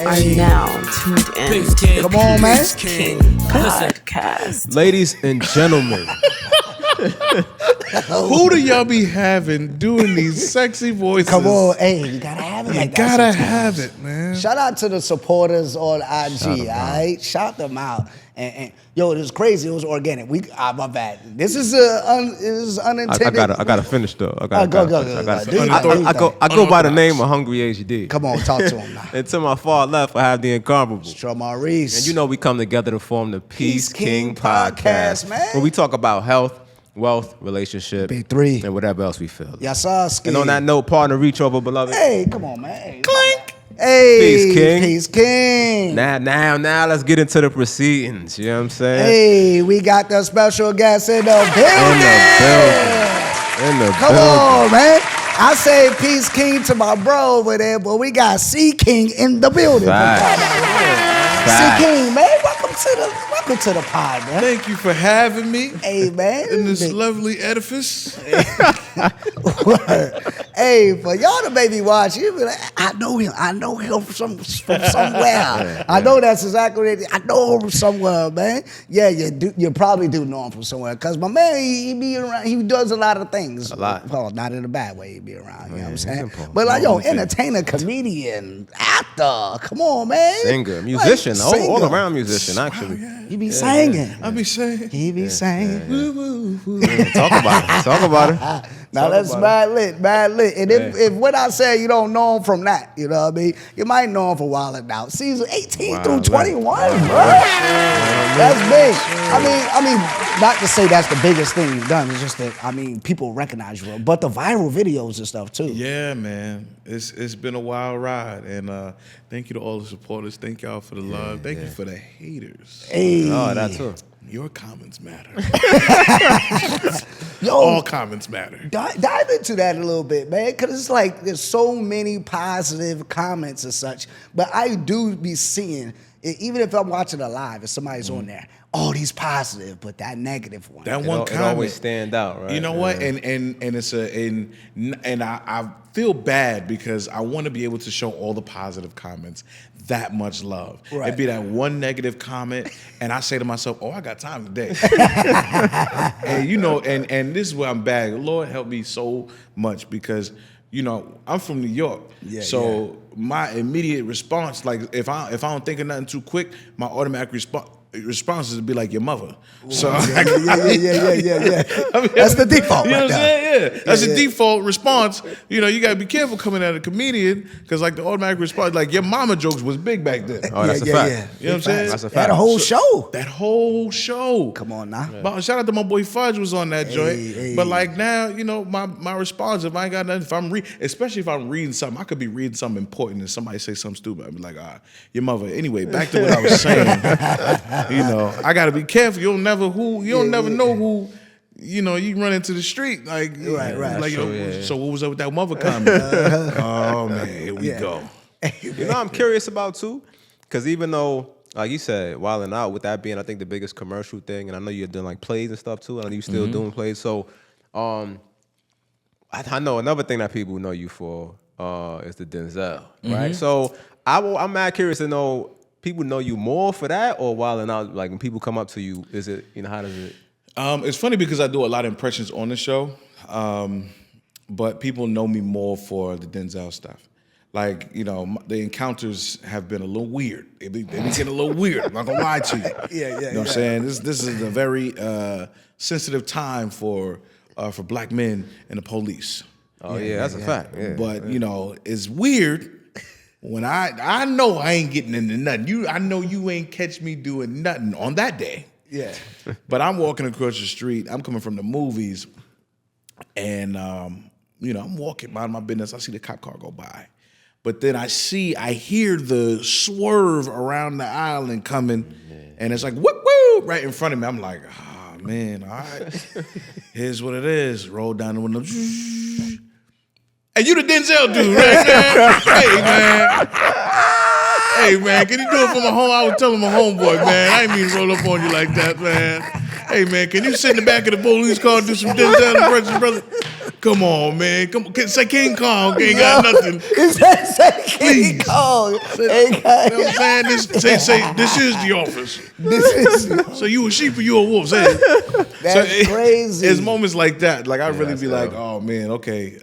are now tuned in. Come on, man. King Podcast. Ladies and gentlemen, who do y'all be having doing these sexy voices? Come on, hey, you gotta have it like that. You gotta sometimes. have it, man. Shout out to the supporters on IG, all right? Shout them out. And yo, it was crazy. It was organic. My bad. This is unintended. I gotta finish though. Go. I go by the name of Hungry HD. Come on, talk to him now. And to my far left, I have the incomparable. Trell Maurice. And you know we come together to form the Peace King Podcast, Podcast, man. where we talk about health, wealth, relationship, Big three. and whatever else we feel. Yes, sir. And on that note, partner, reach over, beloved. Hey, come on, man. Hey, clink. Hey, Peace King. Peace King. Now, let's get into the proceedings. You know what I'm saying? Hey, we got the special guest in the building. Come on, man. I say Peace King to my bro over there, but we got C King in the building. C King, man, welcome to the pod, man. Thank you for having me. Hey, man. In this lovely edifice. Hey, for y'all to maybe watch, you be like, I know him from somewhere. I know that's exactly what it is. I know him from somewhere, man. Yeah, you probably do know him from somewhere. Because my man, he be around, he does a lot of things. A lot. Well, not in a bad way, he be around, you know what I'm saying? But like, yo, entertainer, comedian, actor, come on, man. Singer, musician, Like, all around musician, actually. He be singing. I be saying. He be singing. Talk about it. Now that's mad lit. And if what I say you don't know him from that, you know what I mean? You might know him for Wild Out. Season 18 through 21, bro. That's big. I mean, not to say that's the biggest thing you've done. It's just that, people recognize you. But the viral videos and stuff, too. Yeah, man. It's been a wild ride. And thank you to all the supporters. Thank y'all for the love. Thank you for the haters. Hey. Oh, that too. Your comments matter. Yo, all comments matter. Dive into that a little bit, man, because it's like there's so many positive comments and such, but I do be seeing, even if I'm watching it live, if somebody's on there, all these positive, but that negative one. That one comment. It always stand out, right? You know what? And it's I feel bad because I want to be able to show all the positive comments that much love. Right. It'd be that one negative comment, and I say to myself, "Oh, I got time today." And you know, and this is where I'm bad. Lord help me so much because I'm from New York, my immediate response, like if I don't think of nothing too quick, my automatic response is to be like your mother. So yeah. That's the default. You know what I'm saying? Yeah. That's the default response. You gotta be careful coming at a comedian because like the automatic response, like your mama jokes was big back then. Oh, that's a fact. You know what I'm saying? That's a fact. That whole show. Come on now. Yeah. Shout out to my boy Fudge was on that joint. Hey. But like now, my response, if I ain't got nothing, especially if I'm reading something, I could be reading something important and somebody say something stupid. I'd be like, your mother. Anyway, back to what I was saying. I gotta be careful. You don't never know who. You run into the street like right. Like so what was up with that mother comment? Oh man, here we go. I'm curious about too, because even though, like you said, Wildin' Out, with that being, I think, the biggest commercial thing, and I know you're doing like plays and stuff too, and I know you're still doing plays. So, I know another thing that people know you for is the Denzel, right? So I'm mad curious to know. People know you more for that, or Wildin' Out, like when people come up to you, is it, how does it? It's funny because I do a lot of impressions on the show, but people know me more for the Denzel stuff. Like, the encounters have been a little weird. They be getting a little weird. I'm not gonna lie to you. Yeah. You know what I'm saying? This is a very sensitive time for black men and the police. Oh yeah, that's a fact. Yeah, but it's weird. When I know I ain't getting into nothing. I know you ain't catch me doing nothing on that day. Yeah. But I'm walking across the street. I'm coming from the movies. And, I'm walking, mind my business. I see the cop car go by. But then I hear the swerve around the island coming. And it's like, whoop, whoop, right in front of me. I'm like, man, all right. Here's what it is. Roll down the window. Hey, you the Denzel dude, right, man? Hey, man, can you do it for my home? I was telling my homeboy, man, I ain't mean to roll up on you like that, man. Hey, man, can you sit in the back of the police car and do some Denzel impressions, brother? Come on, man. Come on. Say King Kong. Ain't got nothing. Say King Kong. You know what I'm saying? Say, this is the office. This is So you a sheep or you a wolf? Say it. That's crazy. It's moments like that. Like I really be dope. like, oh man, okay.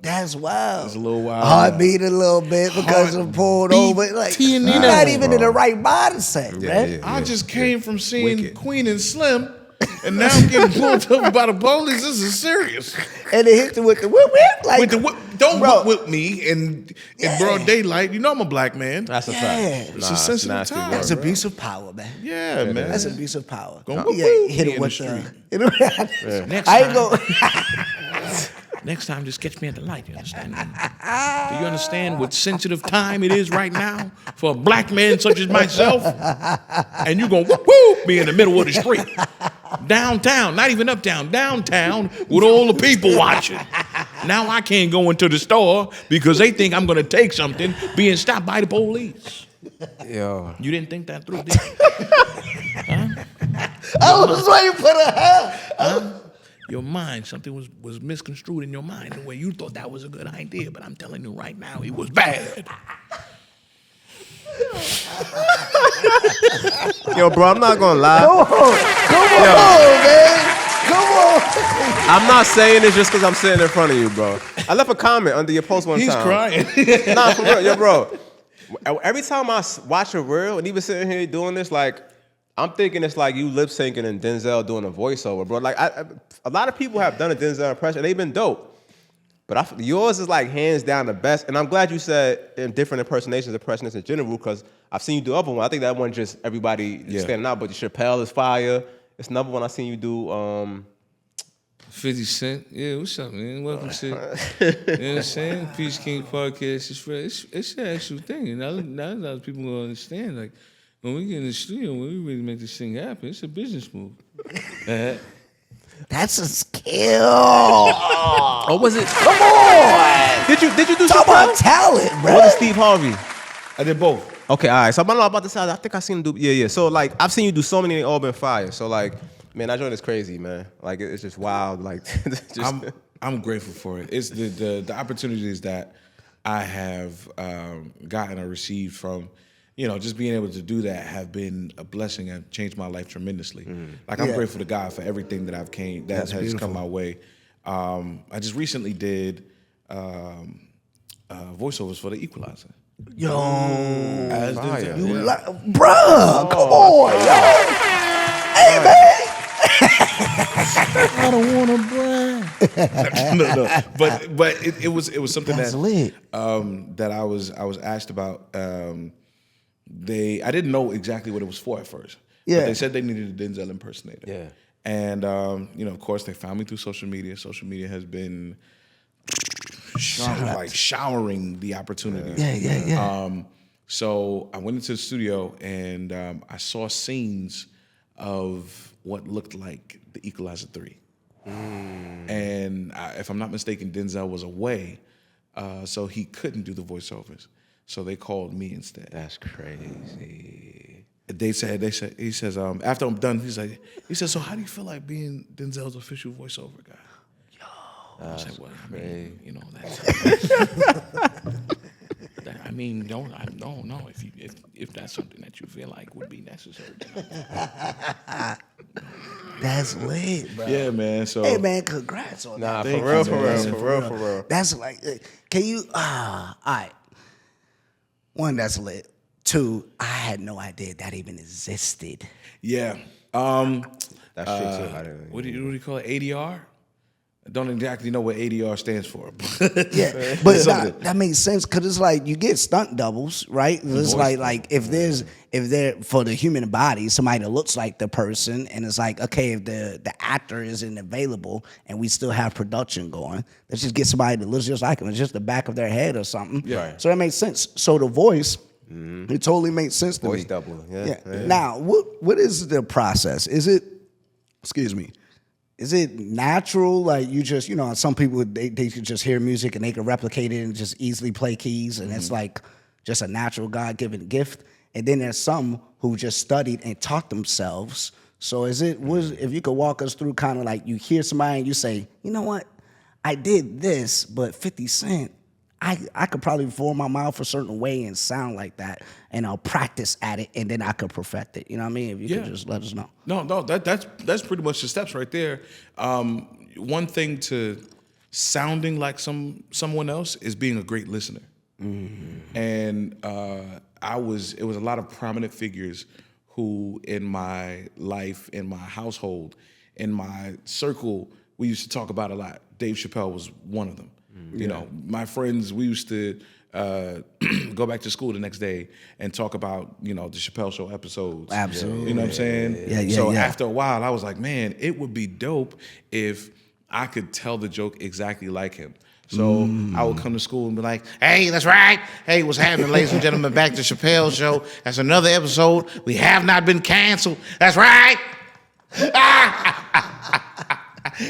That's wild. It's a little wild. Heart beat a little bit because I'm pulled over. Like you're not even in the right mindset, man. I just came from seeing Queen and Slim, and now I'm getting pulled over by the police. This is serious. And they hit you with the whip. Like, With the whip, don't whip me in broad daylight. You know I'm a black man. That's a Yeah. fact. It's a sensitive nasty time. word, that's bro. abuse of power, man. Yeah, man. That's abuse of power. Go whoop, Yeah, whoop, hit me it in with the street. Next I ain't time. go. Next time, just catch me at the light. You understand? Do you understand what sensitive time it is right now for a black man such as myself? And you gonna whoop whoop me in the middle of the street, downtown, not even uptown, downtown, with all the people watching. Now I can't go into the store because they think I'm gonna take something, being stopped by the police. Yo. You didn't think that through, did you? I was waiting for the hell. Your mind, something was misconstrued in your mind the way you thought that was a good idea, but I'm telling you right now, it was bad. Yo, bro, I'm not gonna lie. Come on, man. Come on. I'm not saying this just because I'm sitting in front of you, bro. I left a comment under your post one He's time. crying. Nah, for real, yo, bro. Every time I watch a reel, and even sitting here doing this, like, I'm thinking it's like you lip syncing and Denzel doing a voiceover, bro. Like, a lot of people have done a Denzel impression, and they've been dope. But yours is like hands down the best, and I'm glad you said in different impersonations, impressionists in general, because I've seen you do other one. I think that one just everybody standing out. But Chappelle is fire. It's another one I seen you do. 50 Cent. Yeah, what's up, man? Welcome to, you know what I'm saying? Peace King Podcast is real. It's an actual thing. And now a lot of people will understand. Like, when we get in the studio, when we really make this thing happen, it's a business move. That's a skill. Oh, was it? Come on. Did you do Talk Chappelle? about talent, Or bro. was it Steve Harvey? I did both. Okay, all right. So I'm not about to say. I think I seen him do. Yeah. So like, I've seen you do so many. They all been fire. So like, man, that joint is crazy, man. Like, it's just wild. Like, just, I'm grateful for it. It's the opportunities that I have gotten or received from, you know, just being able to do that have been a blessing and changed my life tremendously. Like, I'm grateful to God for everything that has come my way. I just recently did voiceovers for The Equalizer. Yo. As Denzel. You bruh, come on, yo. Hey, man. I don't want to brag. no. But it was something That's that lit. That I was asked about. I didn't know exactly what it was for at first. Yeah. But they said they needed a Denzel impersonator. Yeah. And you know, of course, they found me through social media. Social media has been showering the opportunity. Yeah. So I went into the studio and I saw scenes of what looked like The Equalizer 3. And if I'm not mistaken, Denzel was away, so he couldn't do the voiceovers. So they called me instead. that's crazy. He says, after I'm done, he says, so how do you feel like being Denzel's official voiceover guy? I was like, well, I mean, you know, that's. I mean, don't know if that's something that you feel like would be necessary. That's lit, bro. Yeah, man. So Hey, man, congrats on Nah, that. for real. That's like, can you, all right. One, that's lit. Two, I had no idea that even existed. yeah, That's true too. I didn't. What do you call it? ADR? I don't exactly know what ADR stands for. Yeah, but that makes sense because it's like you get stunt doubles, right? It's like if they're for the human body, somebody that looks like the person, and it's like, okay, if the actor isn't available and we still have production going, let's just get somebody that looks just like them. It's just the back of their head or something. Yeah. So that makes sense. So the voice, it totally makes sense to Voice me. double. Yeah. Now, what is the process? Is it, excuse me, is it natural? Like you just, you know, some people, they could just hear music and they can replicate it and just easily play keys. And it's like just a natural God-given gift. And then there's some who just studied and taught themselves. So if you could walk us through kind of like you hear somebody and you say, you know what? I did this, but 50 Cent, I could probably form my mouth a certain way and sound like that, and I'll practice at it, and then I could perfect it. You know what I mean? If you could just let us know. No, that's pretty much the steps right there. One thing to sounding like someone else is being a great listener. Mm-hmm. And it was a lot of prominent figures who in my life, in my household, in my circle, we used to talk about a lot. Dave Chappelle was one of them. Mm-hmm. You know, my friends, we used to go back to school the next day and talk about, the Chappelle Show episodes. Absolutely. You know what I'm saying? Yeah. After a while, I was like, man, it would be dope if I could tell the joke exactly like him. So I would come to school and be like, hey, that's right. Hey, what's happening, ladies and gentlemen? Back to Chappelle Show. That's another episode. We have not been canceled. That's right.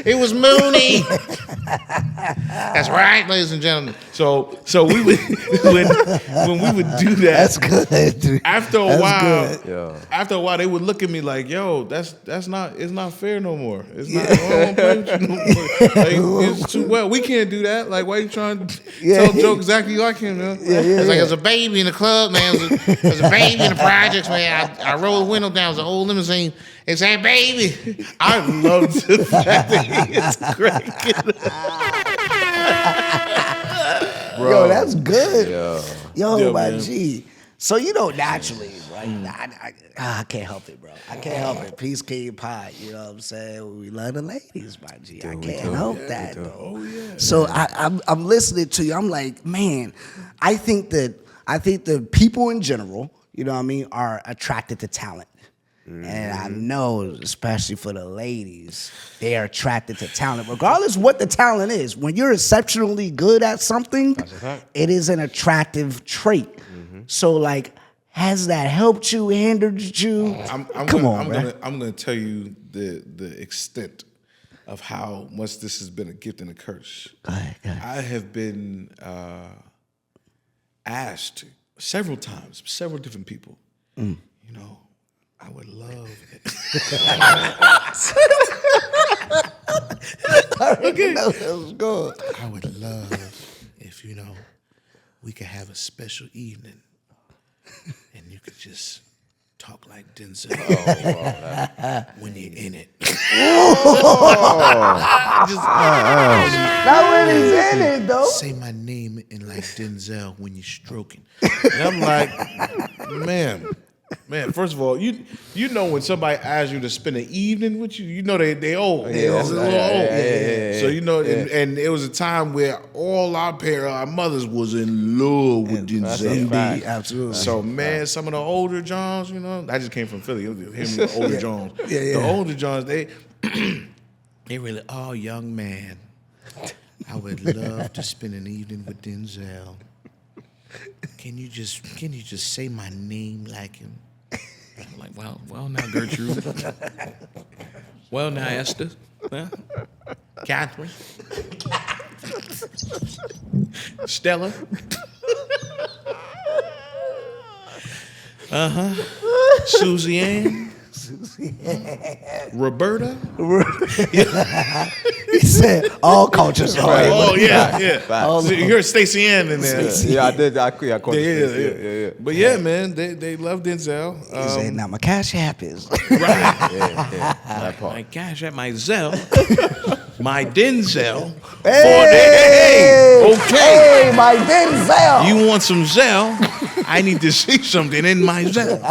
It was Mooney. That's right, ladies and gentlemen. So we would when we would do that. That's good, dude. After a while, they would look at me like, "Yo, it's not fair no more. It's not. I don't play with you no more. Like, it's too well. We can't do that. Like, why are you trying to tell a joke exactly like him? Man? It's like, as a baby in the club, man. As a baby in the projects, man. I rolled the window down. It was an old limousine. It's a baby. I love the fact that he is great. Yo, that's good. Yo, my man. G. So naturally, right? I can't help it, bro. I can't help it. Peace, King, Pie. You know what I'm saying? We love the ladies, my G. I can't help that, though. Oh, yeah. So I'm listening to you. I'm like, man, I think the people in general, you know what I mean, are attracted to talent. And I know, especially for the ladies, they are attracted to talent, regardless what the talent is. When you're exceptionally good at something, it is an attractive trait. Mm-hmm. So, has that helped you, hindered you? I'm gonna tell you the extent of how much this has been a gift and a curse. Go ahead. I have been asked several times, several different people, I would love it. Okay. That was good. I would love if, we could have a special evening and you could just talk like Denzel when you're in it. Not when he's in it, though. Say my name in like Denzel when you're stroking. And I'm like, man, first of all, you know when somebody asks you to spend an evening with you, they old. They're a little old. So and it was a time where all our mothers was in love with Denzel. Indeed, absolutely. So man, some of the older Johns, I just came from Philly. Him and the older Johns. The older Johns, they really, young man, I would love to spend an evening with Denzel. Can you just say my name like him? I'm like, well now, Gertrude. Well now, Esther. Huh? Catherine. Stella. Susie Ann. Roberta. He said all cultures are. Oh yeah. So you heard Stacey Ann in there. Yeah, I did. I caught Yeah. But yeah, man, they love Denzel. He said, now my cash app is. Right. That part. My cash app, my Zelle, my Denzel. Hey, okay. Hey, my Denzel. You want some Zelle? I need to see something in my Zelle.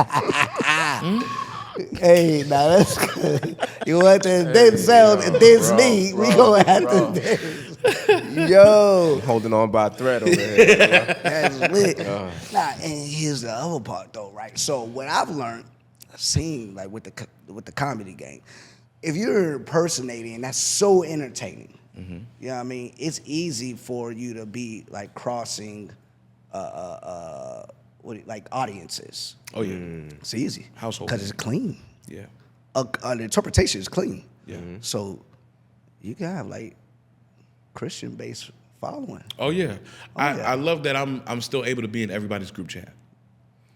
Hey, now that's good. You want the Denzel and Disney? We gonna have to dance. Yo, Holding on by a thread over here. that's lit. Nah, and here's the other part though, right? So what I've learned, seen with the comedy game, if you're impersonating, that's so entertaining. Mm-hmm. You know what I mean? It's easy for you to be crossing audiences. Oh yeah, It's easy. Household because it's clean. Yeah. The interpretation is clean. Yeah. So you can have Christian-based following. Oh yeah. I love that I'm still able to be in everybody's group chat.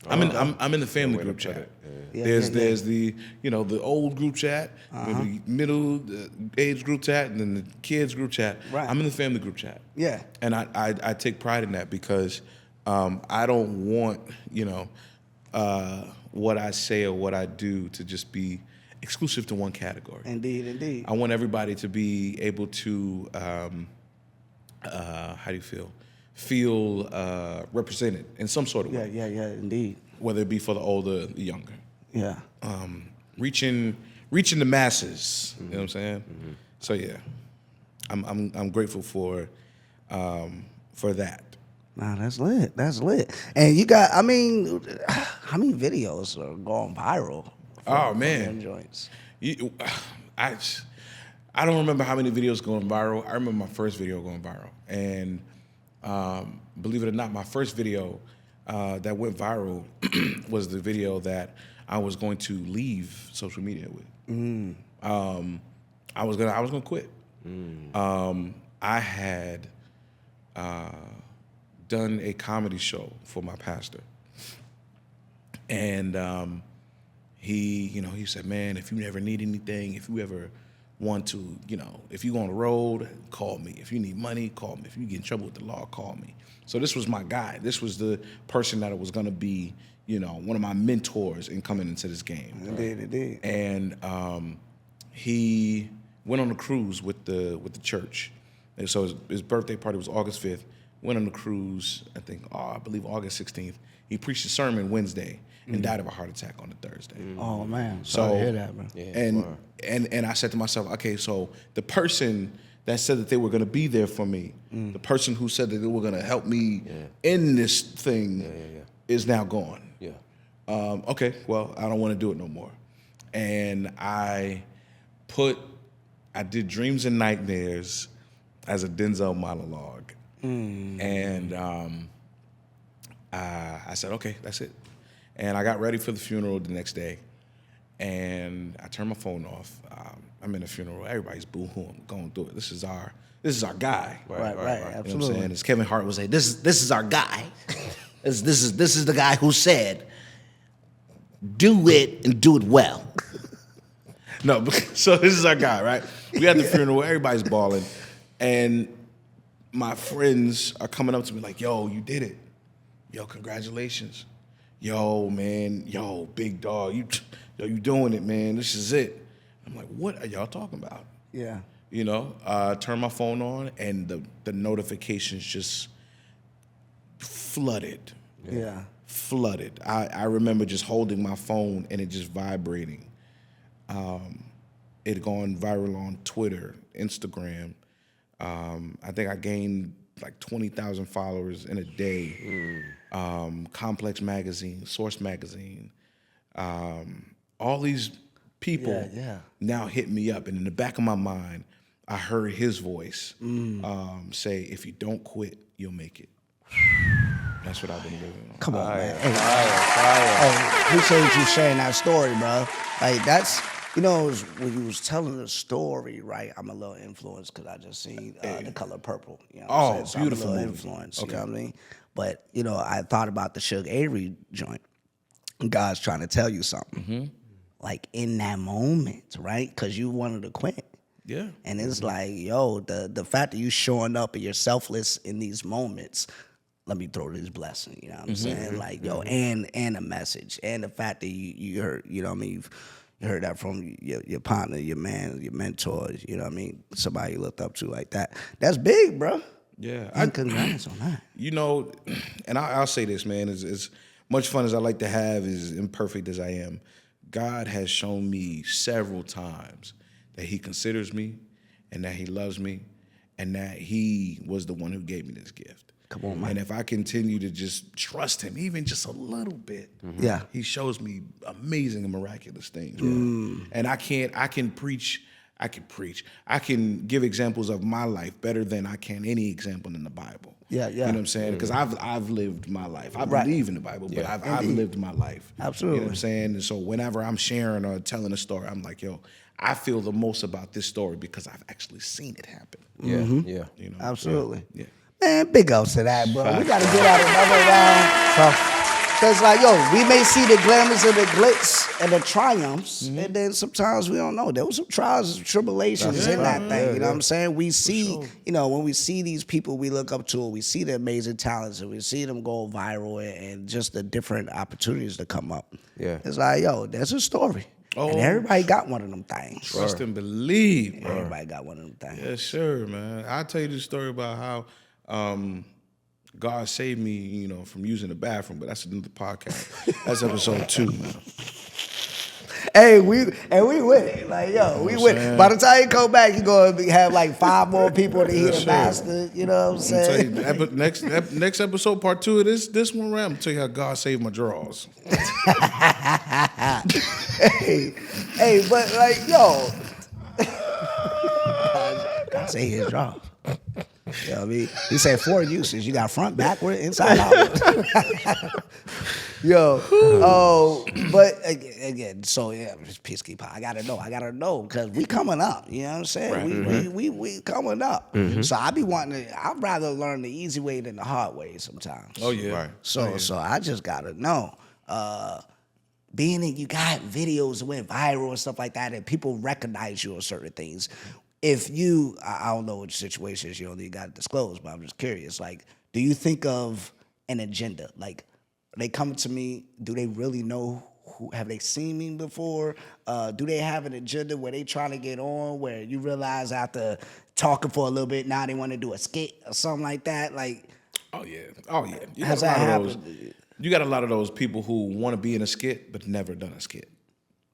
I'm in the family group chat. There's the the old group chat, the middle age group chat, and then the kids group chat. Right. I'm in the family group chat. Yeah. And I take pride in that because I don't want what I say or what I do to just be exclusive to one category. Indeed. I want everybody to be able to how do you feel represented in some sort of way. Yeah, indeed. Whether it be for the older or the younger. Yeah. Reaching the masses. You know what I'm saying? So yeah, I'm grateful for that. Nah, that's lit. That's lit. And you got, I mean, how many videos are going viral? Oh from man, them joints? I don't remember how many videos going viral. I remember my first video going viral, and believe it or not, my first video that went viral was the video that I was going to leave social media with. I was gonna quit. I had done a comedy show for my pastor, and he said, man, if you ever need anything, if you ever want to, if you go on the road, call me. If you need money, call me. If you get in trouble with the law, call me. So this was my guy. This was the person that was gonna be, one of my mentors in coming into this game. Indeed. And he went on a cruise with the church. And so his birthday party was August 5th. Went on the cruise, I believe August 16th. He preached a sermon Wednesday and died of a heart attack on the Thursday. Oh man, So sorry to hear that, bro. and I said to myself, okay, so the person that said that they were going to be there for me, the person who said that they were going to help me in this thing is now gone. Yeah. Okay, well, I don't want to do it no more. And I did Dreams and Nightmares as a Denzel monologue. And I said, okay, that's it. And I got ready for the funeral the next day. And I turned my phone off. I'm in a funeral. Everybody's boo-hooing, going through it. This is our guy. Right, You know what absolutely. I'm saying? As Kevin Hart would say, This is our guy. this is the guy who said, "Do it and do it well." no, so this is our guy, right? We had the funeral. Everybody's bawling. And my friends are coming up to me like, yo, you did it. Yo, congratulations. Yo, man. Yo, big dog. You doing it, man. This is it. I'm like, what are y'all talking about? Yeah. Turn my phone on and the notifications just flooded. Yeah. Flooded. I remember just holding my phone and it just vibrating. It had gone viral on Twitter, Instagram. I think I gained like 20,000 followers in a day. Complex Magazine, Source Magazine, all these people now hit me up. And in the back of my mind, I heard his voice say, if you don't quit, you'll make it. That's what I've been living on. Come on, man. Hey, appreciate you sharing that story, bro. Like, that's, when you was telling the story, right, I'm a little influenced because I just seen The Color Purple. You know what I'm saying? So beautiful I'm a little movie. influenced, you know what I mean? But, I thought about the Suge Avery joint. And God's trying to tell you something. Like, in that moment, right? Because you wanted to quit. Yeah. And it's like, yo, the fact that you showing up and you're selfless in these moments, let me throw this blessing, you know what I'm saying? Like, yo, and a message. And the fact that you heard, you know what I mean? You heard that from your partner, your man, your mentor, you know what I mean? Somebody you looked up to like that. That's big, bro. Yeah. And congrats on that. And I'll say this, man, as much fun as I like to have, as imperfect as I am, God has shown me several times that he considers me and that he loves me and that he was the one who gave me this gift. Come on, man. And if I continue to just trust him, even just a little bit, Yeah. he shows me amazing and miraculous things. Bro. And I can preach. I can give examples of my life better than I can any example in the Bible. Yeah. You know what I'm saying? Because I've lived my life. I Right. believe in the Bible, but I've lived my life. Absolutely. You know what I'm saying? And so whenever I'm sharing or telling a story, I'm like, yo, I feel the most about this story because I've actually seen it happen. Yeah. You know? Absolutely. Yeah. Man, big ups to that, bro. We got to get out another round. So, Because, like, yo, we may see the glamours and the glitz and the triumphs, and then sometimes we don't know. There was some trials and tribulations in that thing, you know what I'm saying? We see, you know, when we see these people we look up to, we see the amazing talents, and we see them go viral and just the different opportunities that come up. Yeah. It's like, yo, there's a story. And everybody got one of them things. Trust and believe, bro. Everybody got one of them things. Yes, sir, man. I'll tell you the story about how God saved me, you know, from using the bathroom, but that's another podcast. That's episode 2, man. Hey, we with it. Like, yo, we with it. By the time you come back, you're going to have like 5 more people to hear the master. You know what I'm saying? Next episode, part 2 of this one, right? I'm gonna tell you how God saved my drawers. hey, but like, yo, God say his drawers. You know what I mean? He said 4 uses. You got front, backward, inside out. Yo, but again, so yeah, peacekeeper. I gotta know, because we coming up. You know what I'm saying? Right. We coming up. So I be wanting to. I'd rather learn the easy way than the hard way sometimes. Oh yeah. Right. So I just gotta know. Being that you got videos that went viral and stuff like that, and people recognize you on certain things. If you, I don't know what situation is, you only got to disclose, but I'm just curious. Like, do you think of an agenda? Like, they come to me, do they really know who, have they seen me before? Do they have an agenda where they trying to get on, where you realize after talking for a little bit, now they want to do a skit or something like that? Like, oh yeah. You has got that a lot of happened? those. You got a lot of those people who want to be in a skit but never done a skit.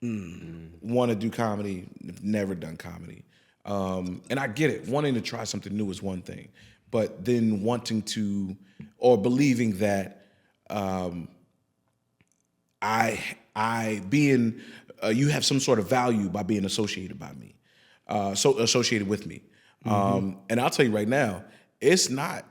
Want to do comedy, never done comedy. And I get it. Wanting to try something new is one thing, but then wanting to, or believing that you have some sort of value by being associated by me, so associated with me. And I'll tell you right now, it's not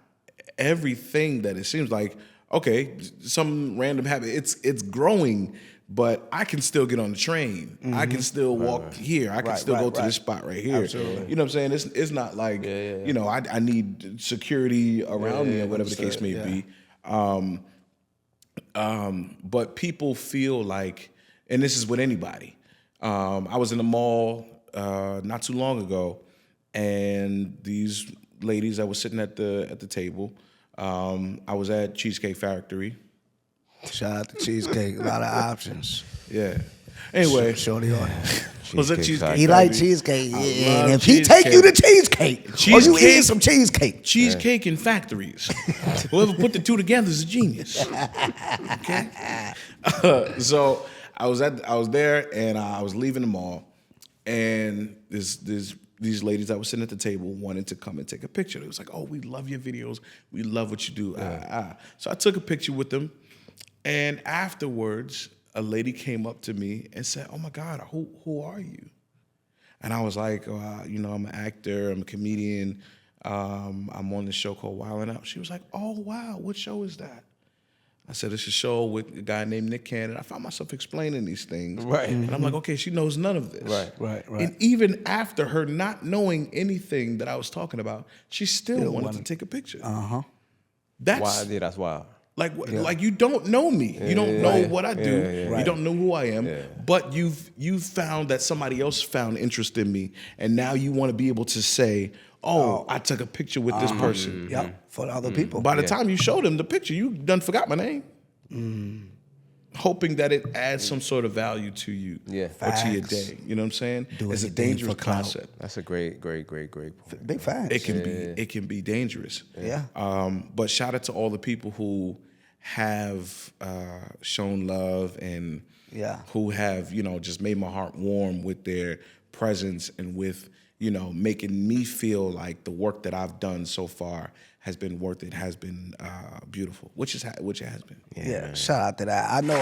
everything that it seems like. Okay, some random habit. It's growing. But I can still get on the train. I can still walk here. I can still go to this spot right here. Absolutely. You know what I'm saying? It's not like, you know, I need security around me or whatever the case may be. But people feel like, and this is with anybody. I was in the mall not too long ago, and these ladies that was sitting at the table, I was at Cheesecake Factory. Shout out to Cheesecake. A lot of options. Yeah. Anyway. Show the audience. Was that Cheesecake? He like cheesecake. Yeah. And if he cheesecake. take you to cheesecake, or you eating some cheesecake. Cheesecake and factories. Whoever put the two together is a genius. Okay. So I was there, and I was leaving the mall, and these ladies that were sitting at the table wanted to come and take a picture. It was like, oh, we love your videos. We love what you do. So I took a picture with them. And afterwards, a lady came up to me and said, oh, my God, who are you? And I was like, you know, I'm an actor. I'm a comedian. I'm on this show called Wild 'N Out. She was like, oh, wow, what show is that? I said, it's a show with a guy named Nick Cannon. I found myself explaining these things. Right. And I'm like, okay, she knows none of this. Right. And even after her not knowing anything that I was talking about, she still wanted to take a picture. That's wild. Like you don't know me. You don't know what I do. You don't know who I am. But you've found that somebody else found interest in me, and now you want to be able to say, "Oh, I took a picture with this person." Yep, for the other people. By the time you show them the picture, you done forgot my name. Hoping that it adds some sort of value to you or to your day. You know what I'm saying? It's a dangerous concept. That's a great point. Big facts. It can be dangerous. But shout out to all the people who have shown love and who have, you know, just made my heart warm with their presence and with, you know, making me feel like the work that I've done so far has been worth it, has been beautiful, which it has been. Yeah, shout out to that. I know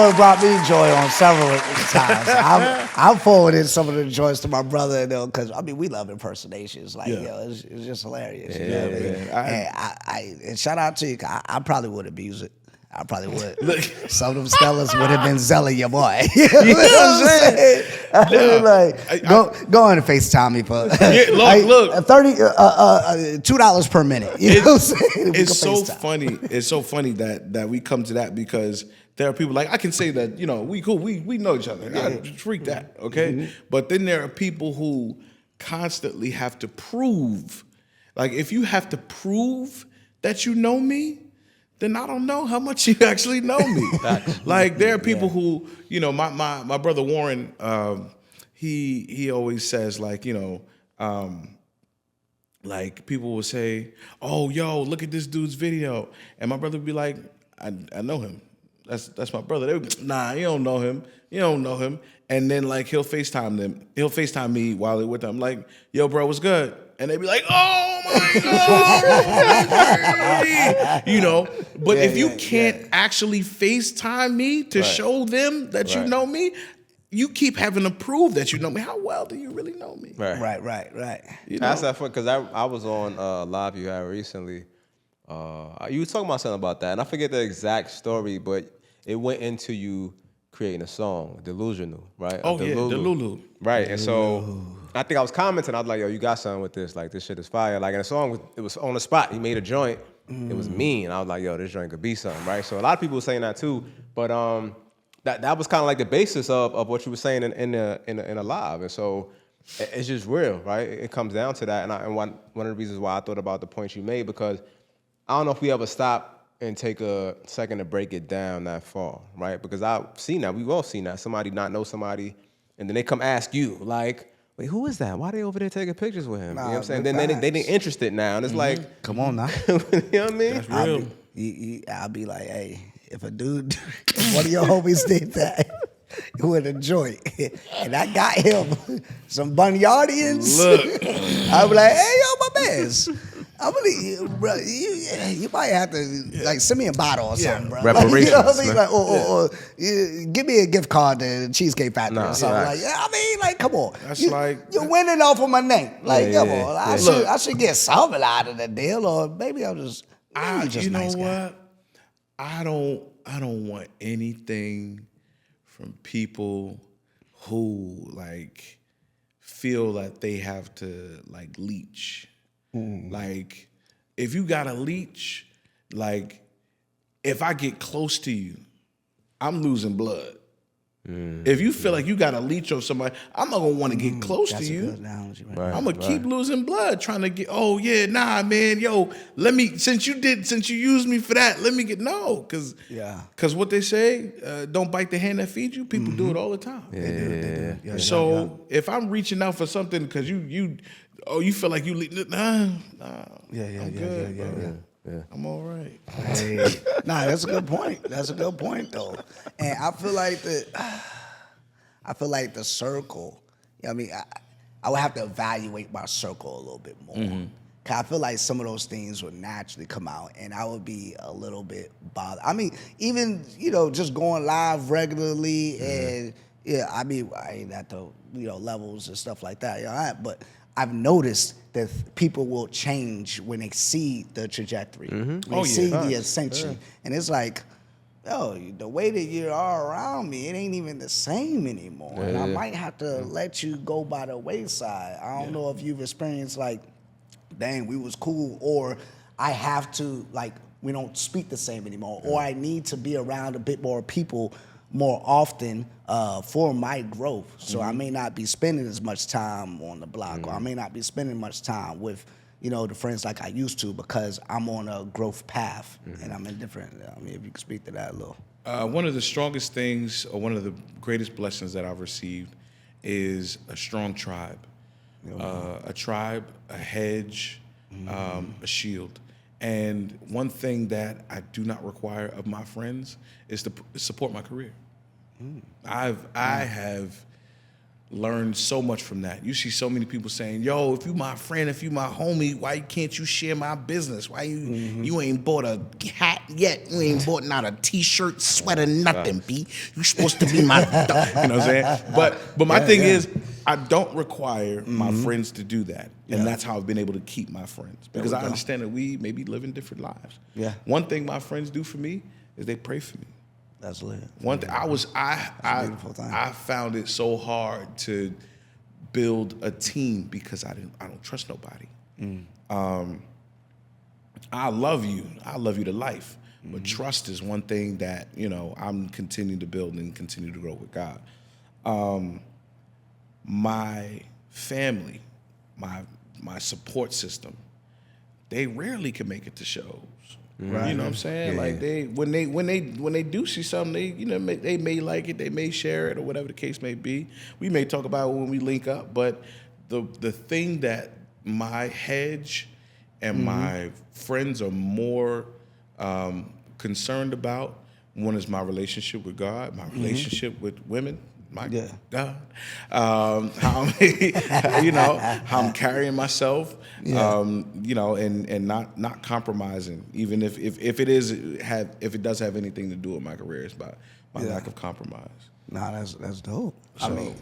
it brought me joy on several times. I'm forwarding some of the joys to my brother, because I mean we love impersonations. Like, it's just hilarious. You know what I mean? And shout out to you. I probably would abuse it. I probably would. Look. Some of them Stellas would have been Zella, your boy. You know what I'm saying? I was like, go on and FaceTime me for look. $2 per minute. You know what I'm saying? It's so funny. It's so funny that we come to that because there are people like I can say that we cool. We know each other. I freak that. Okay, but then there are people who constantly have to prove. Like if you have to prove that you know me, then I don't know how much you actually know me. Like there are people who, my brother Warren, he always says like, like people will say, oh, yo, look at this dude's video. And my brother would be like, I know him. That's my brother. They would be, nah, you don't know him. You don't know him. And then like he'll FaceTime them. He'll FaceTime me while they're with them. I'm like, yo, bro, what's good? And they be like, oh my God. But if you can't actually FaceTime me to show them that you know me, you keep having to prove that you know me. How well do you really know me? Right. That's that fun because I was on live you had recently. You were talking about something about that, and I forget the exact story, but it went into you creating a song, Delusional, right? Oh, Delulu. Right, and so I think I was commenting, I was like, yo, you got something with this, like this shit is fire. Like in the song, it was on the spot, he made a joint, it was mean. I was like, yo, this joint could be something, right? So a lot of people were saying that too, but that was kind of like the basis of what you were saying in a live, and so it's just real, right? It comes down to that, and one of the reasons why I thought about the points you made, because I don't know if we ever stop and take a second to break it down that far, right? Because I've seen that. We've all seen that. Somebody not know somebody, and then they come ask you, like, wait, who is that? Why they over there taking pictures with him? You know what I'm saying? Then they interested now, and it's like, come on now. You know what I mean? That's real. I'll be like, hey, if a dude, if one of your homies did that with a joint, and I got him some Bunyardians, Look. I'll be like, hey, yo, my mans. I'm gonna, bro, you might have to like send me a bottle or something, bro. Reparations, like, you know what I mean? man. Or give me a gift card to Cheesecake Factory or something. Like, like, come on. That's you're winning off of my name. Like, come on. yeah. I should get something out of the deal, or maybe I'll just. You know nice what? guy. I don't want anything from people who like feel that they have to like leech. Like if you got a leech, like if I get close to you, I'm losing blood. If you feel like you got a leech on somebody, I'm not gonna want to get close to you. Good analogy, right? I'm gonna keep losing blood trying to get. Oh yeah, nah, man, yo, let me. Since you used me for that, let me get because what they say, don't bite the hand that feeds you. People do it all the time. Yeah. So if I'm reaching out for something because you feel like you, I'm good, bro. Yeah. I'm all right. Hey, that's a good point. That's a good point, though. And I feel like the circle. I mean, I would have to evaluate my circle a little bit more. Cause I feel like some of those things would naturally come out, and I would be a little bit bothered. I mean, even just going live regularly, and I mean, I ain't at the levels and stuff like that. But I've noticed that people will change when they see the trajectory, when they see the ascension, and it's like, yo, the way that you are around me, it ain't even the same anymore, and I might have to let you go by the wayside. I don't know if you've experienced like, dang, we was cool, or I have to like we don't speak the same anymore, or I need to be around a bit more people more often for my growth. So I may not be spending as much time on the block, or I may not be spending much time with, the friends like I used to, because I'm on a growth path and I'm in different. I mean, if you could speak to that a little. One of the strongest things, or one of the greatest blessings that I've received, is a strong tribe. A tribe, a hedge, a shield. And one thing that I do not require of my friends is to support my career. I have learned so much from that. You see so many people saying, yo, if you my friend, if you my homie, why can't you share my business? Why you ain't bought a hat yet? You ain't bought not a t-shirt, sweater, nothing, B. You supposed to be my dog. You know what I'm saying? But my thing is, I don't require my friends to do that. And that's how I've been able to keep my friends. Because I understand that we maybe live in different lives. Yeah. One thing my friends do for me, is they pray for me. That's lit. One thing a beautiful thing. I found it so hard to build a team because I don't trust nobody. I love you to life, but trust is one thing that I'm continuing to build and continue to grow with God. My family, my support system, they rarely can make it to shows. Right. You know what I'm saying? Like when they do see something, they may like it, they may share it, or whatever the case may be. We may talk about it when we link up, but the thing that my hedge and my friends are more concerned about, one is my relationship with God, my relationship with women. My God, how I'm carrying myself, and not compromising, even if it does have anything to do with my career, it's about my lack of compromise. Nah, that's dope. So, I mean,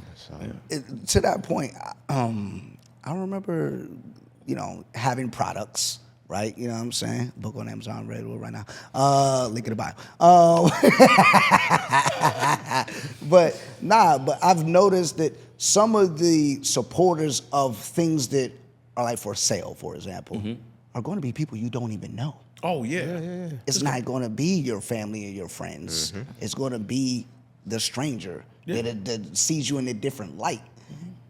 to that point, I remember, having products. Right, you know what I'm saying? Book on Amazon, available right now. Link in the bio. But I've noticed that some of the supporters of things that are like for sale, for example, are going to be people you don't even know. Oh yeah. It's not going to be your family or your friends. It's going to be the stranger that sees you in a different light,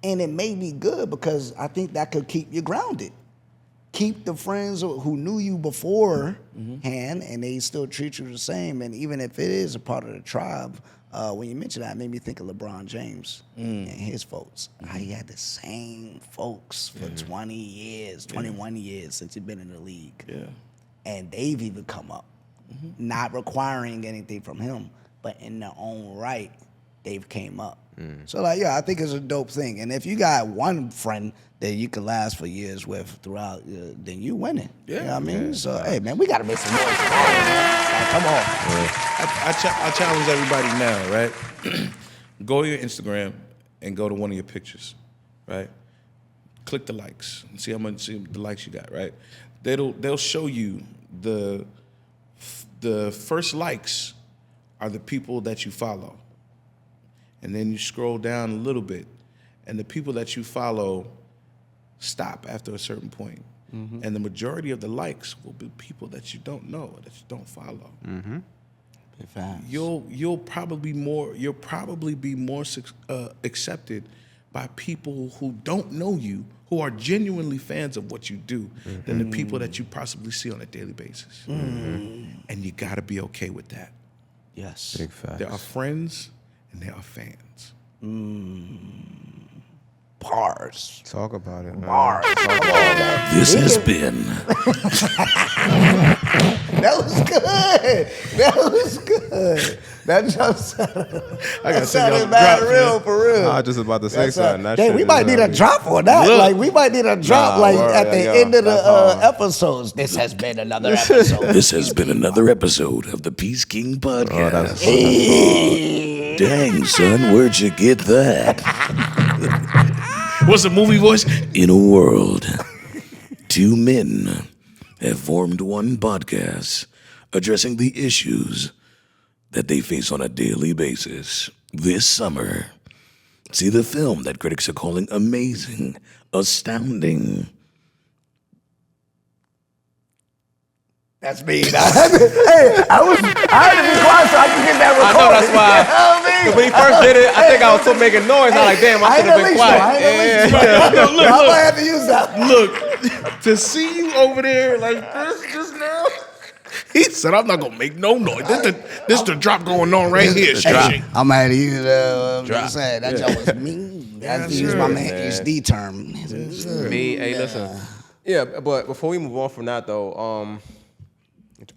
and it may be good because I think that could keep you grounded. Keep the friends who knew you beforehand, and they still treat you the same. And even if it is a part of the tribe, when you mentioned that, it made me think of LeBron James and his folks. How he had the same folks for 20 years, 21 years since he'd been in the league. Yeah. And they've even come up, not requiring anything from him, but in their own right, they've came up. So I think it's a dope thing. And if you got one friend that you can last for years with throughout, then you winning. Yeah, you know what I mean? So hey man, we gotta make some noise. Come on. I challenge everybody now, right? Go to your Instagram and go to one of your pictures, right? Click the likes and see the likes you got, right? They'll show you the first likes are the people that you follow. And then you scroll down a little bit, and the people that you follow stop after a certain point. And the majority of the likes will be people that you don't know, that you don't follow. You'll probably be more accepted by people who don't know you, who are genuinely fans of what you do, than the people that you possibly see on a daily basis. And you got to be okay with that. Yes. Big facts. There are friends and there are fans. Bars. Talk about it, man. Bars. This has been. That was good. That just sounded mad real, for real. I was just about to say something. Hey, we might need a drop on that. Like, we might need a drop at the end of the episodes. This has been another episode. This has been another episode of the Peace King Podcast. Dang, son, where'd you get that? What's the movie voice? In a world, two men have formed one podcast addressing the issues that they face on a daily basis. This summer, see the film that critics are calling amazing, astounding. That's me. Hey, I had to be quiet so I could get that recorded. I know, that's why. You know what I mean? When he first did it, I think I was still making noise. I'm like, damn, I should have been quiet. Look, I might have to use that. Look, to see you over there like this just now, he said, I'm not going to make no noise. This the drop going on right here. Hey, I'm going to have to use what I'm saying. That joke was mean. That's my man HD term. Me, hey, listen. Yeah, but before we move on from that, though,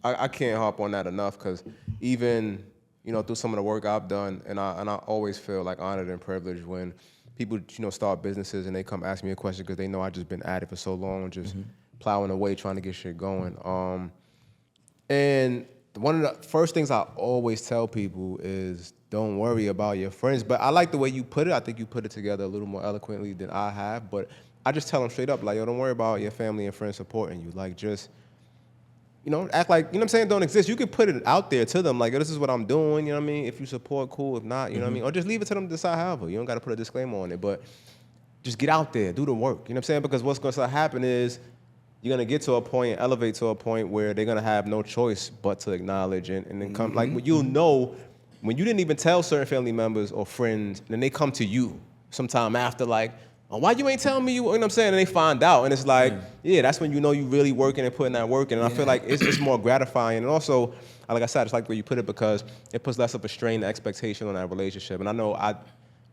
I can't harp on that enough because even, through some of the work I've done, and I always feel like honored and privileged when people, start businesses and they come ask me a question because they know I've just been at it for so long, just plowing away, trying to get shit going. And one of the first things I always tell people is don't worry about your friends. But I like the way you put it. I think you put it together a little more eloquently than I have. But I just tell them straight up, like, yo, don't worry about your family and friends supporting you. Like, just act like, you know what I'm saying, don't exist. You can put it out there to them, like, this is what I'm doing, you know what I mean? If you support, cool. If not, you know what I mean? Or just leave it to them to decide however. You don't got to put a disclaimer on it, but just get out there, do the work. You know what I'm saying? Because what's going to happen is you're going to get to a point, elevate to a point where they're going to have no choice but to acknowledge and then come, like, you'll know when you didn't even tell certain family members or friends, and then they come to you sometime after, like, oh, why you ain't telling me? You know what I'm saying? And they find out, and it's like, yeah, that's when you know you really working and putting that work in. And I feel like it's more gratifying. And also, like I said, it's like where you put it, because it puts less of a strain and expectation on that relationship. And I know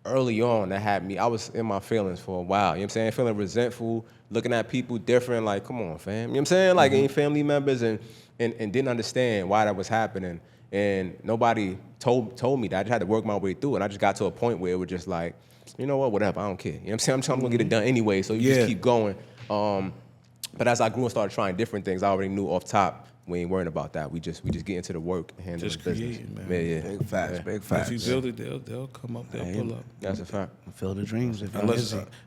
early on, that had me, I was in my feelings for a while. You know what I'm saying? Feeling resentful, looking at people different, like, come on, fam. You know what I'm saying? Like, any family members and didn't understand why that was happening. And nobody told me that. I just had to work my way through it. And I just got to a point where it was just like, you know what, whatever, I don't care. You know what I'm saying? I'm going to get it done anyway, so you just keep going. But as I grew and started trying different things, I already knew off top, we ain't worrying about that. We just get into the work and handle the business. Man. Yeah. Big facts, big facts. If you build it, they'll come up, they'll pull up. That's a fact. Feel the dreams.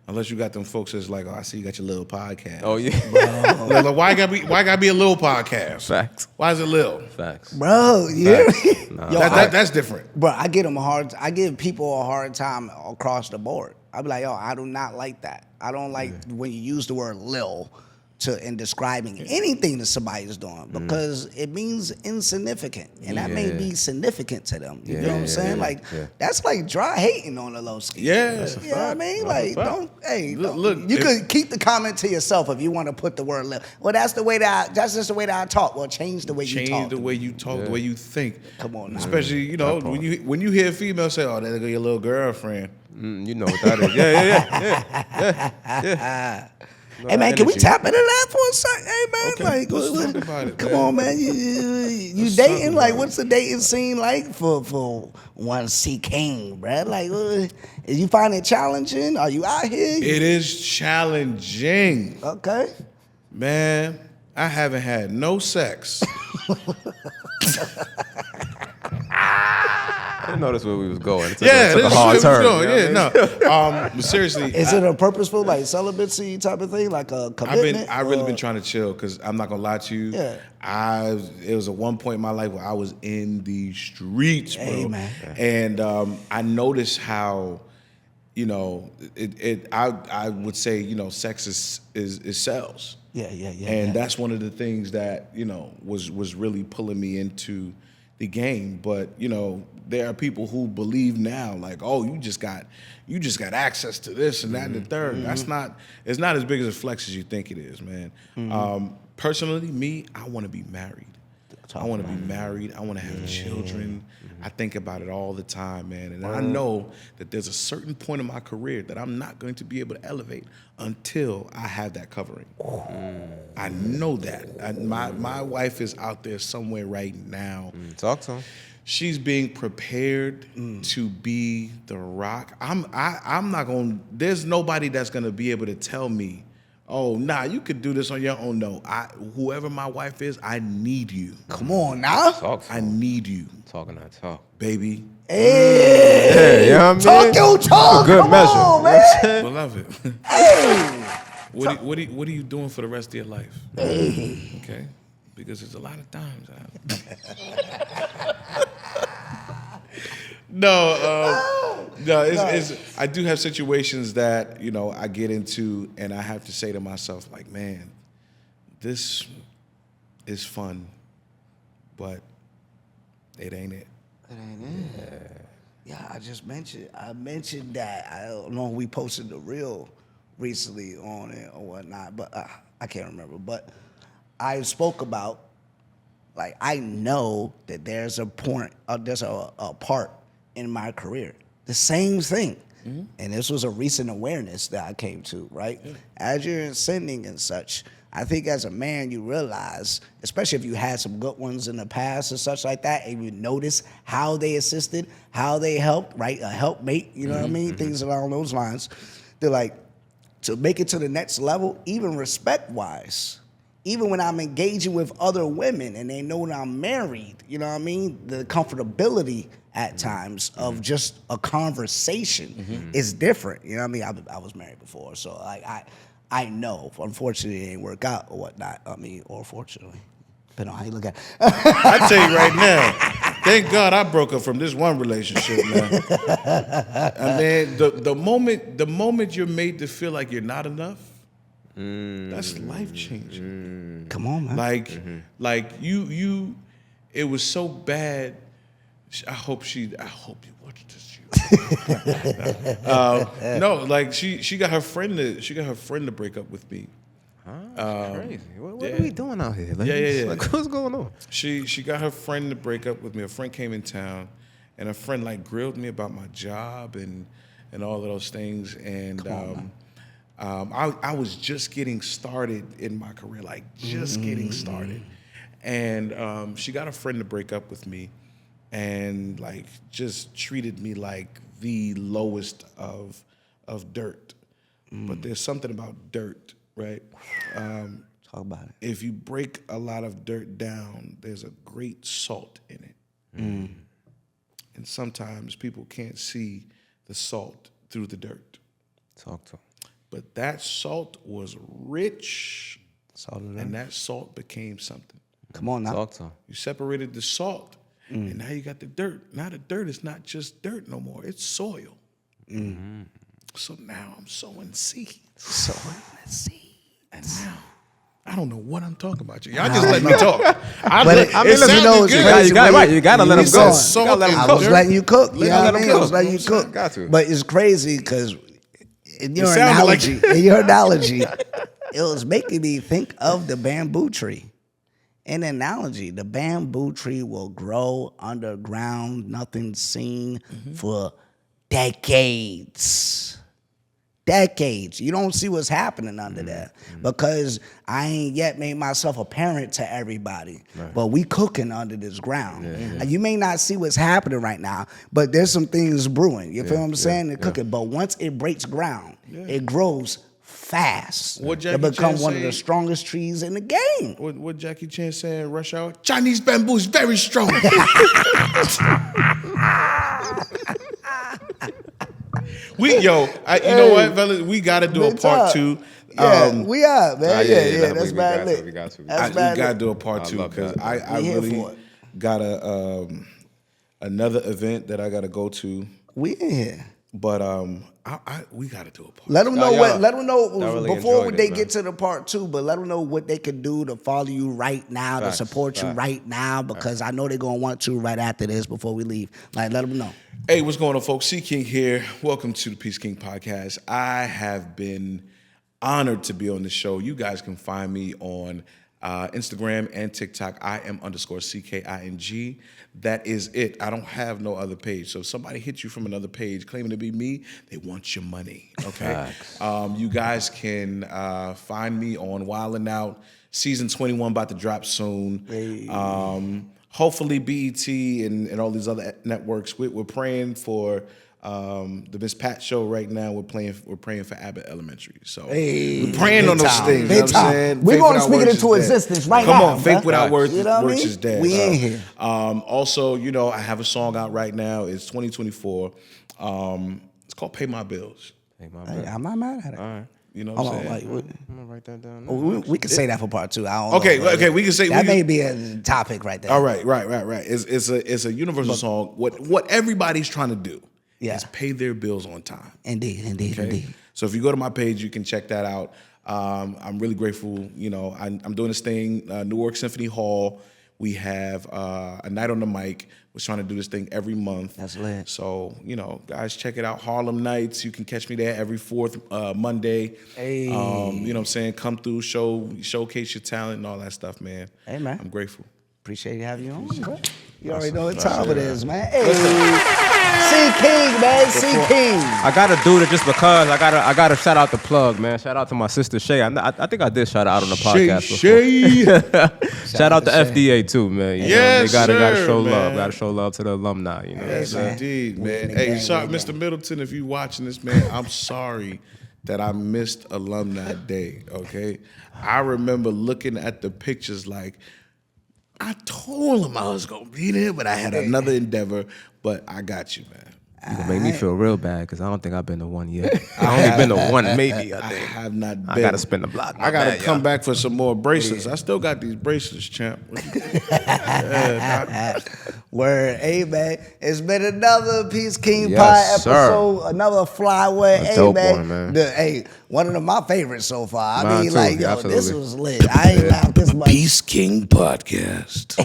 Unless you got them folks that's like, oh, I see you got your little podcast. Oh, yeah. Like, why gotta be a little podcast? Facts. Why is it little? Facts. Bro, you Nah. Yo, That's different. Bro, I give people a hard time across the board. I be like, yo, I do not like that. I don't like when you use the word lil in describing anything that somebody's doing, because it means insignificant, and that may be significant to them. You know what I'm saying? That's like dry hating on a low ski. Yeah. You know what I mean? Like, look. You could keep the comment to yourself if you want to put the word lil. Well, that's just the way that I talk. Well, change the way you talk. Change the way you talk, the way you think. Come on now. Especially, when you hear a female say, oh, there go your little girlfriend. You know what that is. Yeah. Hey man, can we tap into that for a second? Hey man, Okay, let's talk about it, come man. on, man. You dating? Like, what's the dating scene like for one C King, bruh? Like, you find it challenging? Are you out here? It is challenging. Okay. Man, I haven't had no sex. I didn't notice where we was going. It took Yeah, a this hard is turn. going. Yeah, no. But seriously, Is it a purposeful, like, celibacy type of thing, like a commitment? I really been trying to chill, because I'm not gonna lie to you. Yeah. It was at one point in my life where I was in the streets, bro. Hey, man. And I noticed how, I would say, sex is sales. Yeah. And that's one of the things that, was really pulling me into the game. But, there are people who believe now, like, oh, you just got access to this and that and the third. It's not as big as a flex as you think it is, man. Personally, me, I want to be married. I want to be married. I want to have children. I think about it all the time, man. And I know that there's a certain point in my career that I'm not going to be able to elevate until I have that covering. I know that. My wife is out there somewhere right now. Talk to him. She's being prepared to be the rock. I'm not going. There's nobody that's going to be able to tell me, oh, nah, you could do this on your own. No, whoever my wife is, I need you. Come on now. Talk to I him. need you, Talking that talk. baby. Hey, You know what I talk mean? your talk. Good Come measure. on, man. Beloved, Hey. what are you doing for the rest of your life? Okay, because there's a lot of times. It's I do have situations that I get into, and I have to say to myself, like, man, this is fun, but it ain't it. It ain't it. Yeah, I mentioned that. I don't know if we posted the reel recently on it or whatnot, but I can't remember. But I spoke about, like, I know that there's a part in my career, the same thing. And this was a recent awareness that I came to, right? Yeah. As you're ascending and such, I think as a man, you realize, especially if you had some good ones in the past and such like that, and you notice how they assisted, how they helped, right? A helpmate, you know what I mean? Things along those lines. They're like, to make it to the next level, even respect-wise, even when I'm engaging with other women and they know that I'm married, you know what I mean? The comfortability at times of just a conversation is different. You know what I mean? I was married before, so I know. Unfortunately, it didn't work out or whatnot. I mean, or fortunately. Depending on how you look at it. I tell you right now, thank God I broke up from this one relationship, man. I mean, the moment you're made to feel like you're not enough, that's life changing. Come on, man. Like you, it was so bad. I hope you watch this. No, like she got her friend to break up with me. That's crazy. What are we doing out here? Like, Yeah. Like, what's going on? She got her friend to break up with me. A friend came in town, and her friend like grilled me about my job and all of those things. And I was just getting started in my career, like just getting started. And she got a friend to break up with me, and like just treated me like the lowest of dirt. But there's something about dirt, right? Talk about it. If you break a lot of dirt down, there's a great salt in it. And sometimes people can't see the salt through the dirt. Talk to him. But that salt was rich, Salted and that salt became something. Come on now. Talk to him. You separated the salt, and now you got the dirt. Now the dirt is not just dirt no more, it's soil. So now I'm sowing seed. And now, I don't know what I'm talking about. Y'all just let me talk. You gotta let him go. You gotta let him I cook. was letting you cook. You know what I mean? I was letting you cook. cook. Got to. But it's crazy because in your sounded like- analogy, it was making me think of the bamboo tree. An analogy, the bamboo tree will grow underground, nothing seen for decades. Decades. You don't see what's happening under there because I ain't yet made myself apparent to everybody. But we cooking under this ground. And you may not see what's happening right now, but there's some things brewing. You feel what I'm saying? They're cooking. But once it breaks ground, it grows fast. What It Jackie becomes Chan one of the say? strongest trees in the game. What Jackie Chan saying in Rush Hour? Chinese bamboo is very strong. You know what, fellas? We got to do a Big part time. 2. Yeah, we are, man. yeah, That's we bad got lit. to, we got to. That's We bad got to lit. do a part 2 love because that. I We here really for it. got another event that I got to go to. We in here. But we got to do a part. Let them know y'all- Let them know y'all really before enjoyed they it, man. get to the part 2. But let them know what they could do to follow you right now, Facts, to support you facts. right now, because I know they're gonna want to right after this before we leave. Like, let them know. Hey, what's going on, folks? C King here. Welcome to the Peace King podcast. I have been honored to be on the show. You guys can find me on Instagram and TikTok. I am _CKING. That is it. I don't have no other page. So if somebody hits you from another page claiming to be me, they want your money. Okay. You guys can find me on Wildin' Out. Season 21 about to drop soon. Hopefully BET and all these other networks. We're praying for the Miss Pat show right now. We're praying for Abbott Elementary. So we're praying on those things. You know what I'm saying? We're Faith going to without speak it works into is dead. existence right Come now. on, faith without works, You know what I works mean? is dead. We in here. Also, I have a song out right now. It's 2024. It's called "Pay My Bills." Hey, my Hey, bad. I'm not mad at it. All right. You know what Hold I'm on, saying? wait. I'm gonna write that down. We can say that for part 2. I don't know. Okay, we can say that we may can- be a topic right there. All right. It's a universal song. What everybody's trying to do is pay their bills on time. Indeed. So if you go to my page, you can check that out. I'm really grateful. I'm doing this thing, Newark Symphony Hall. We have a night on the mic. We're trying to do this thing every month. That's lit. So, guys, check it out. Harlem Nights. You can catch me there every 4th Monday. Hey. You know what I'm saying? Come through, showcase your talent and all that stuff, man. Hey, man. I'm grateful. Appreciate having you on, bro. You already know what time it is, man. Hey, C King, man, C King. I gotta do it just because I gotta shout out the plug, man. Shout out to my sister Shay. I think I did shout out on the podcast before. Shout out to FDA too, man. You know, Yes, they gotta sir, show man. love. Gotta show love to the alumni. You know. Yes, man. indeed, We man. in the Hey, gang, sorry, we in the Mr. Middleton, if you watching this, man, I'm sorry that I missed Alumni Day, okay? I remember looking at the pictures like, I told him I was going to be there, but I had another endeavor, but I got you, man. You gonna make me feel real bad because I don't think I've been to one yet. I only been to one, maybe. I think. I have not been. I gotta spin the block. I gotta come back for some more bracelets. I still got these bracelets, champ. Word, hey man, it's been another Peace King Yes, Pie sir. episode, another flyway. Hey dope man, one, man. Hey, one of my favorites so far. I Mine mean, too, like, yo, absolutely. this was lit. I ain't laughed this much. Peace King Podcast.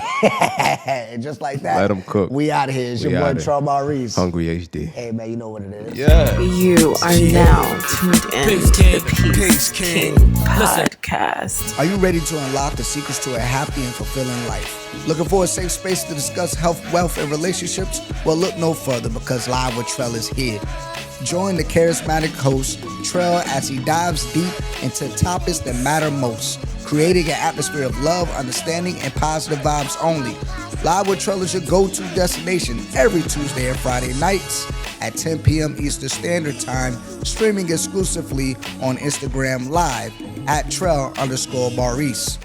And just like that, Let 'em cook. We out of here. It's We your boy outta here. Trell Maurice. Hungry HD. Hey man, you know what it is. Yeah. You are now tuned in Peace to King. the Peace Peace King King. Podcast. Are you ready to unlock the secrets to a happy and fulfilling life? Looking for a safe space to discuss health, wealth, and relationships? Well, look no further because Live with Trell is here. Join the charismatic host, Trell, as he dives deep into topics that matter most, creating an atmosphere of love, understanding, and positive vibes only. Live with Trell is your go-to destination every Tuesday and Friday nights at 10 p.m. Eastern Standard Time, streaming exclusively on Instagram Live at Trell_Maurice.